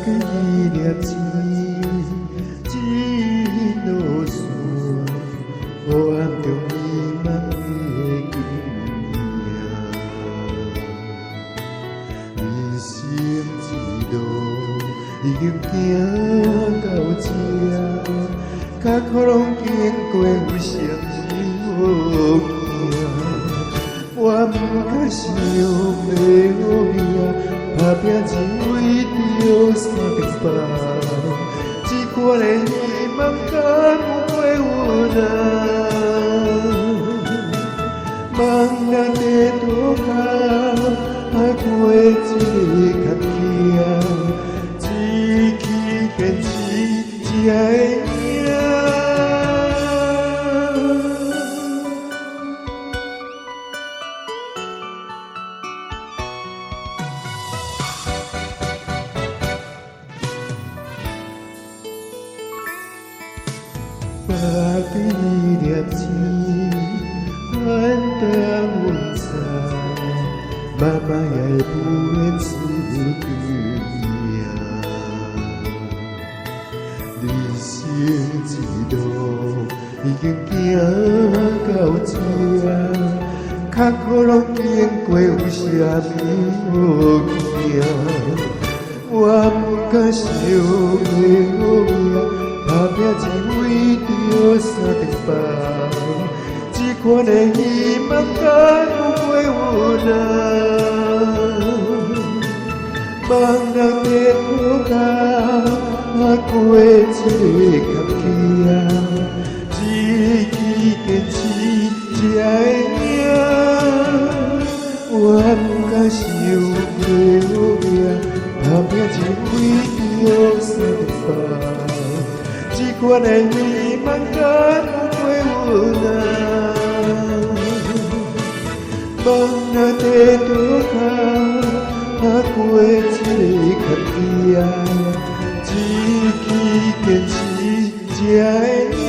个意念只落线，黑暗中迷茫的景命。人生之路已经行到这，脚可拢经过有什么好惊？我不敢想要好命，打拼只为着三顿饭，一寡个希望甲不过有难，梦若地图下过一个坎坷，只去坚持才会赢。把对念情，反当温差，慢慢也不愿死对命。人生之路已经行到这，脚可拢经过有什么好惊？我不敢想要好命。打拼只为着三顿饭，这款的希望甲不过有难，梦若地图下过一个坎坷，只去坚持才会赢。我不敢想要好命，打拼只为着三顿饭。这款的希望甲不过有难，梦若地图下过一个坎坷，只去坚持才会赢。